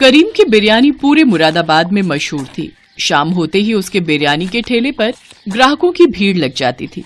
करीम की बिरयानी पूरे मुरादाबाद में मशहूर थी। शाम होते ही उसके बिरयानी के ठेले पर ग्राहकों की भीड़ लग जाती थी।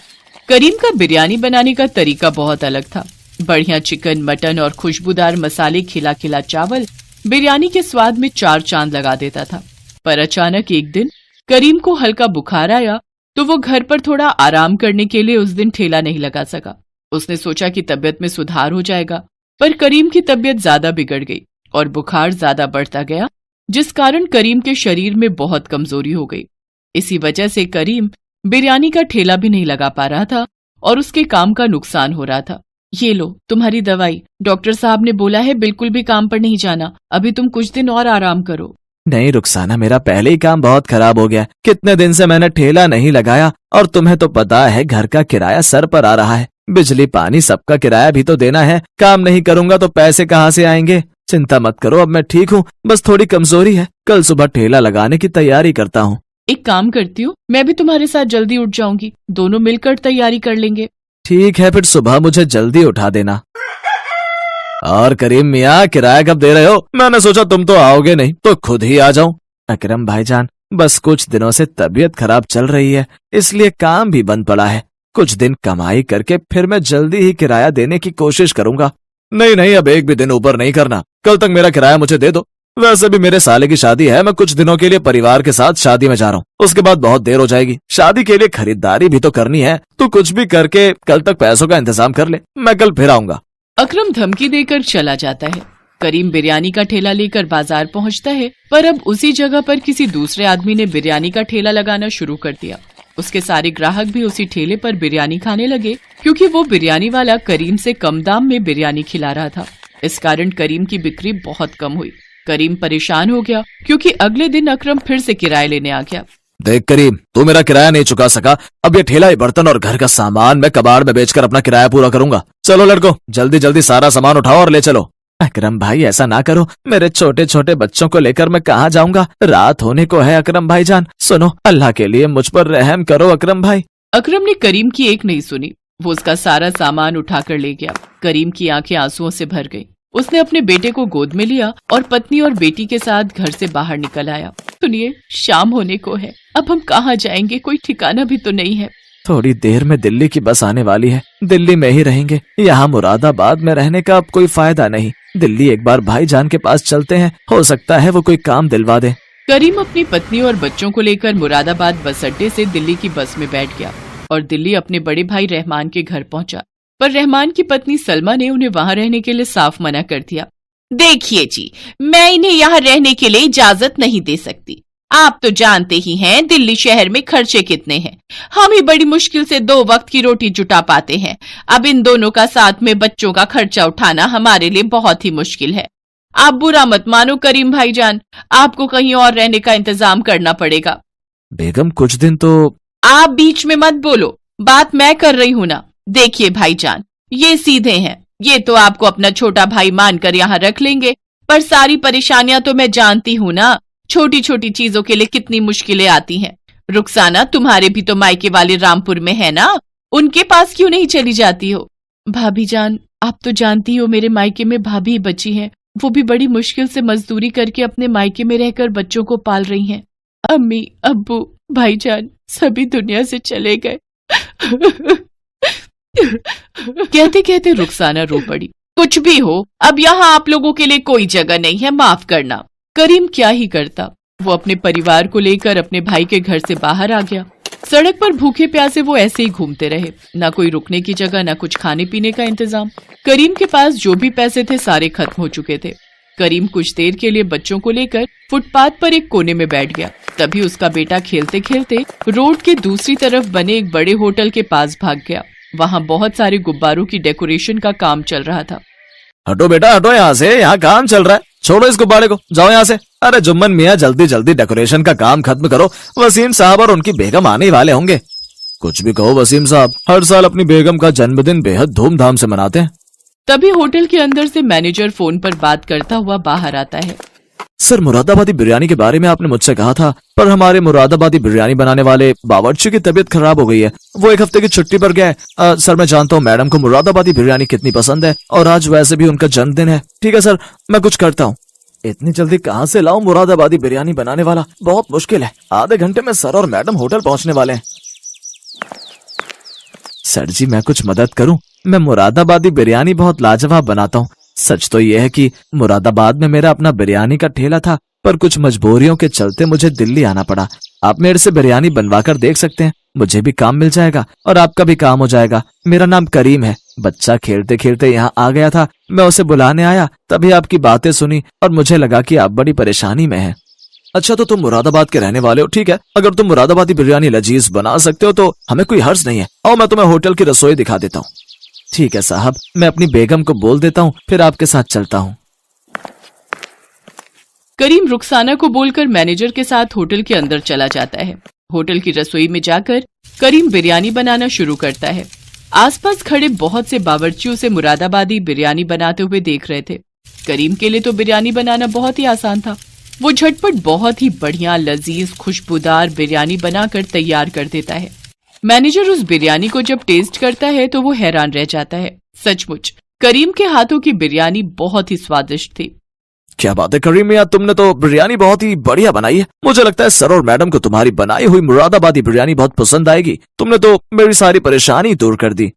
करीम का बिरयानी बनाने का तरीका बहुत अलग था। बढ़िया चिकन, मटन और खुशबूदार मसाले, खिला खिला चावल बिरयानी के स्वाद में चार चांद लगा देता था। पर अचानक एक दिन करीम को हल्का बुखार आया तो वो घर पर थोड़ा आराम करने के लिए उस दिन ठेला नहीं लगा सका। उसने सोचा कि तबीयत में सुधार हो जाएगा, पर करीम की तबीयत ज्यादा बिगड़ गई और बुखार ज्यादा बढ़ता गया, जिस कारण करीम के शरीर में बहुत कमजोरी हो गई। इसी वजह से करीम बिरयानी का ठेला भी नहीं लगा पा रहा था और उसके काम का नुकसान हो रहा था। ये लो तुम्हारी दवाई, डॉक्टर साहब ने बोला है बिल्कुल भी काम पर नहीं जाना, अभी तुम कुछ दिन और आराम करो। नहीं रुखसाना, मेरा पहले ही काम बहुत खराब हो गया। कितने दिन से मैंने ठेला नहीं लगाया और तुम्हें तो पता है घर का किराया सर पर आ रहा है, बिजली पानी सबका किराया भी तो देना है। काम नहीं करूंगा तो पैसे कहाँ से आएंगे। चिंता मत करो, अब मैं ठीक हूँ, बस थोड़ी कमजोरी है। कल सुबह ठेला लगाने की तैयारी करता हूँ। एक काम करती हूँ, मैं भी तुम्हारे साथ जल्दी उठ जाऊंगी, दोनों मिलकर तैयारी कर लेंगे। ठीक है, फिर सुबह मुझे जल्दी उठा देना। और करीम मियाँ, किराया कब दे रहे हो? मैंने सोचा तुम तो आओगे नहीं तो खुद ही आ जाऊं। अकरम भाईजान, बस कुछ दिनों से तबीयत खराब चल रही है, इसलिए काम भी बंद पड़ा है। कुछ दिन कमाई करके फिर मैं जल्दी ही किराया देने की कोशिश करूंगा। नहीं नहीं, अब एक भी दिन ऊपर नहीं करना, कल तक मेरा किराया मुझे दे दो। वैसे भी मेरे साले की शादी है, मैं कुछ दिनों के लिए परिवार के साथ शादी में जा रहा हूँ, उसके बाद बहुत देर हो जाएगी। शादी के लिए खरीदारी भी तो करनी है, तो कुछ भी करके कल तक पैसों का इंतजाम कर ले, मैं कल फिर आऊंगा। अकरम धमकी देकर चला जाता है। करीम बिरयानी का ठेला लेकर बाजार पहुंचता है, पर अब उसी जगह पर किसी दूसरे आदमी ने बिरयानी का ठेला लगाना शुरू कर दिया। उसके सारे ग्राहक भी उसी ठेले पर बिरयानी खाने लगे, क्योंकि वो बिरयानी वाला करीम से कम दाम में बिरयानी खिला रहा था। इस कारण करीम की बिक्री बहुत कम हुई। करीम परेशान हो गया, क्योंकि अगले दिन अकरम फिर से किराया लेने आ गया। देख करीम, तू मेरा किराया नहीं चुका सका, अब ये ठेला, बर्तन और घर का सामान मैं कबाड़ में बेचकर अपना किराया पूरा करूंगा। चलो लड़को, जल्दी जल्दी सारा सामान उठाओ और ले चलो। अकरम भाई, ऐसा ना करो, मेरे छोटे छोटे बच्चों को लेकर मैं कहाँ जाऊंगा, रात होने को है। अकरम भाईजान सुनो, अल्लाह के लिए मुझ पर रहम करो अकरम भाई। अकरम ने करीम की एक नहीं सुनी, वो उसका सारा सामान उठाकर ले गया। करीम की आंखें आंसुओं से भर गई। उसने अपने बेटे को गोद में लिया और पत्नी और बेटी के साथ घर से बाहर निकल आया। सुनिए, शाम होने को है, अब हम कहाँ जाएंगे, कोई ठिकाना भी तो नहीं है। थोड़ी देर में दिल्ली की बस आने वाली है, दिल्ली में ही रहेंगे। यहाँ मुरादाबाद में रहने का अब कोई फायदा नहीं। दिल्ली एक बार भाईजान के पास चलते हैं, हो सकता है वो कोई काम दिलवा दे। करीम अपनी पत्नी और बच्चों को लेकर मुरादाबाद बस अड्डे से दिल्ली की बस में बैठ गया और दिल्ली अपने बड़े भाई रहमान के घर पहुंचा। पर रहमान की पत्नी सलमा ने उन्हें वहां रहने के लिए साफ मना कर दिया। देखिए जी, मैं इन्हें यहाँ रहने के लिए इजाजत नहीं दे सकती। आप तो जानते ही हैं दिल्ली शहर में खर्चे कितने हैं। हम ही बड़ी मुश्किल से 2 वक्त की रोटी जुटा पाते हैं। अब इन दोनों का साथ में बच्चों का खर्चा उठाना हमारे लिए बहुत ही मुश्किल है। आप बुरा मत मानो करीम भाईजान, आपको कहीं और रहने का इंतजाम करना पड़ेगा। बेगम, कुछ दिन तो। आप बीच में मत बोलो, बात मैं कर रही हूँ ना। देखिए भाईजान, ये सीधे हैं, ये तो आपको अपना छोटा भाई मानकर यहाँ रख लेंगे, पर सारी परेशानियां तो मैं जानती हूँ ना। छोटी छोटी चीजों के लिए कितनी मुश्किलें आती हैं। रुखसाना, तुम्हारे भी तो मायके वाले रामपुर में है ना, उनके पास क्यों नहीं चली जाती हो? भाभी जान, आप तो जानती हो मेरे मायके में भाभी बची हैं, वो भी बड़ी मुश्किल से मजदूरी करके अपने मायके में रहकर बच्चों को पाल रही हैं। अम्मी, अब्बू, भाईजान सभी दुनिया से चले गए। कहते कहते रुखसाना रो पड़ी। कुछ भी हो, अब यहाँ आप लोगों के लिए कोई जगह नहीं है, माफ करना। करीम क्या ही करता, वो अपने परिवार को लेकर अपने भाई के घर से बाहर आ गया। सड़क पर भूखे प्यासे वो ऐसे ही घूमते रहे, ना कोई रुकने की जगह, ना कुछ खाने पीने का इंतजाम। करीम के पास जो भी पैसे थे सारे खत्म हो चुके थे। करीम कुछ देर के लिए बच्चों को लेकर फुटपाथ पर एक कोने में बैठ गया। तभी उसका बेटा खेलते खेलते रोड के दूसरी तरफ बने एक बड़े होटल के पास भाग गया। वहाँ बहुत सारे गुब्बारों की डेकोरेशन का काम चल रहा था। हटो बेटा, हटो यहाँ से, यहाँ काम चल रहा है, छोड़ो इस गुब्बारे को, जाओ यहाँ से। अरे जुम्मन मियाँ, जल्दी जल्दी डेकोरेशन का काम खत्म करो, वसीम साहब और उनकी बेगम आने वाले होंगे। कुछ भी कहो वसीम साहब, हर साल अपनी बेगम का जन्मदिन बेहद धूमधाम से मनाते हैं। तभी होटल के अंदर से मैनेजर फोन पर बात करता हुआ बाहर आता है। सर, मुरादाबादी बिरयानी के बारे में आपने मुझसे कहा था, पर हमारे मुरादाबादी बिरयानी बनाने वाले बावर्ची की तबीयत खराब हो गई है, वो 1 हफ्ते की छुट्टी पर गया है। सर, मैं जानता हूँ मैडम को मुरादाबादी बिरयानी कितनी पसंद है, और आज वैसे भी उनका जन्मदिन है। ठीक है सर, मैं कुछ करता हूँ। इतनी जल्दी कहाँ से लाऊं मुरादाबादी बिरयानी बनाने वाला? बहुत मुश्किल है। आधे घंटे में सर और मैडम होटल पहुंचने वाले हैं। सर जी, मैं कुछ मदद करूं? मैं मुरादाबादी बिरयानी बहुत लाजवाब बनाता हूं। सच तो यह है कि मुरादाबाद में मेरा अपना बिरयानी का ठेला था, पर कुछ मजबूरियों के चलते मुझे दिल्ली आना पड़ा। आप मेरे से बिरयानी बनवा कर देख सकते हैं। मुझे भी काम मिल जाएगा और आपका भी काम हो जाएगा। मेरा नाम करीम है। बच्चा खेलते खेलते यहाँ आ गया था, मैं उसे बुलाने आया, तभी आपकी बातें सुनी और मुझे लगा कि आप बड़ी परेशानी में हैं। अच्छा, तो तुम मुरादाबाद के रहने वाले हो? ठीक है, अगर तुम मुरादाबादी बिरयानी लजीज बना सकते हो तो हमें कोई हर्ज नहीं है। आओ, मैं तुम्हें होटल की रसोई दिखा देता हूँ। ठीक है साहब, मैं अपनी बेगम को बोल देता हूँ, फिर आपके साथ चलता हूँ। करीम रुखसाना को बोलकर मैनेजर के साथ होटल के अंदर चला जाता है। होटल की रसोई में जाकर करीम बिरयानी बनाना शुरू करता है। आसपास खड़े बहुत से बावर्ची उसे मुरादाबादी बिरयानी बनाते हुए देख रहे थे। करीम के लिए तो बिरयानी बनाना बहुत ही आसान था। वो झटपट बहुत ही बढ़िया, लजीज, खुशबूदार बिरयानी बनाकर तैयार कर देता है। मैनेजर उस बिरयानी को जब टेस्ट करता है तो वो हैरान रह जाता है। सचमुच करीम के हाथों की बिरयानी बहुत ही स्वादिष्ट थी। क्या बात है करीम मियां, तुमने तो बिरयानी बहुत ही बढ़िया बनाई है। मुझे लगता है सर और मैडम को तुम्हारी बनाई हुई मुरादाबादी बिरयानी बहुत पसंद आएगी। तुमने तो मेरी सारी परेशानी दूर कर दी।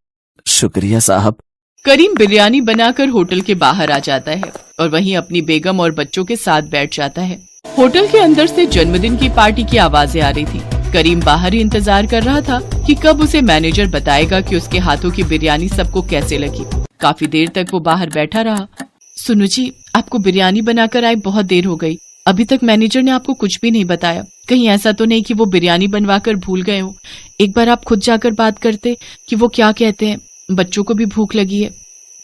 शुक्रिया साहब। करीम बिरयानी बनाकर होटल के बाहर आ जाता है और वहीं अपनी बेगम और बच्चों के साथ बैठ जाता है। होटल के अंदर से जन्मदिन की पार्टी की आवाजें आ रही थी। करीम बाहर ही इंतजार कर रहा था कि कब उसे मैनेजर बताएगा कि उसके हाथों की बिरयानी सबको कैसे लगी। काफी देर तक वो बाहर बैठा रहा। सुनो जी, आपको बिरयानी बनाकर आए बहुत देर हो गई। अभी तक मैनेजर ने आपको कुछ भी नहीं बताया। कहीं ऐसा तो नहीं कि वो बिरयानी बनवाकर भूल गए हो? एक बार आप खुद जाकर बात करते कि वो क्या कहते हैं। बच्चों को भी भूख लगी है।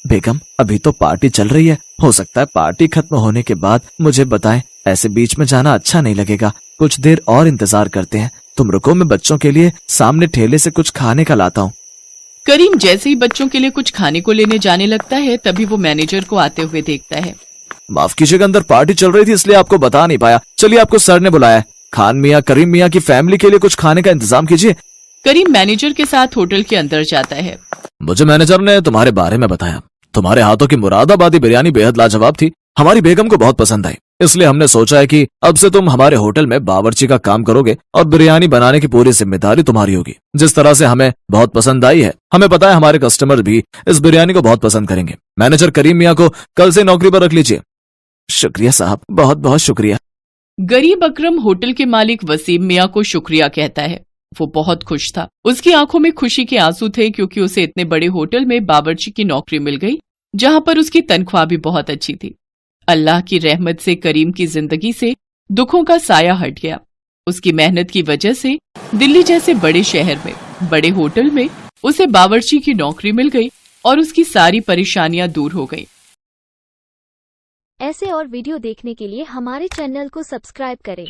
बेगम, अभी तो पार्टी चल रही है। हो सकता है पार्टी खत्म होने के बाद मुझे बताएं। ऐसे बीच में जाना अच्छा नहीं लगेगा। कुछ देर और इंतजार करते हैं। तुम रुको, मैं बच्चों के लिए सामने ठेले से कुछ खाने का लाता हूँ। करीम जैसे ही बच्चों के लिए कुछ खाने को लेने जाने लगता है, तभी वो मैनेजर को आते हुए देखता है। माफ कीजिएगा, अंदर पार्टी चल रही थी इसलिए आपको बता नहीं पाया। चलिए, आपको सर ने बुलाया है। खान मियाँ, करीम मियाँ की फैमिली के लिए कुछ खाने का इंतजाम कीजिए। करीम मैनेजर के साथ होटल के अंदर जाता है। मुझे मैनेजर ने तुम्हारे बारे में बताया। तुम्हारे हाथों की मुरादाबादी बिरयानी बेहद लाजवाब थी। हमारी बेगम को बहुत पसंद आई, इसलिए हमने सोचा है कि अब से तुम हमारे होटल में बावर्ची का काम करोगे और बिरयानी बनाने की पूरी जिम्मेदारी तुम्हारी होगी। जिस तरह से हमें बहुत पसंद आई है, हमें पता है हमारे कस्टमर भी इस बिरयानी को बहुत पसंद करेंगे। मैनेजर करीम मियाँ को कल से नौकरी पर रख लीजिए। शुक्रिया साहब, बहुत बहुत शुक्रिया। गरीब अकरम होटल के मालिक वसीम मियाँ को शुक्रिया कहता है। वो बहुत खुश था। उसकी आंखों में खुशी के आंसू थे, क्योंकि उसे इतने बड़े होटल में बावर्ची की नौकरी मिल गई, जहां पर उसकी तनख्वाह भी बहुत अच्छी थी। अल्लाह की रहमत से करीम की जिंदगी से दुखों का साया हट गया। उसकी मेहनत की वजह से दिल्ली जैसे बड़े शहर में, बड़े होटल में उसे बावर्ची की नौकरी मिल गई और उसकी सारी परेशानियां दूर हो गई। ऐसे और वीडियो देखने के लिए हमारे चैनल को सब्सक्राइब करें।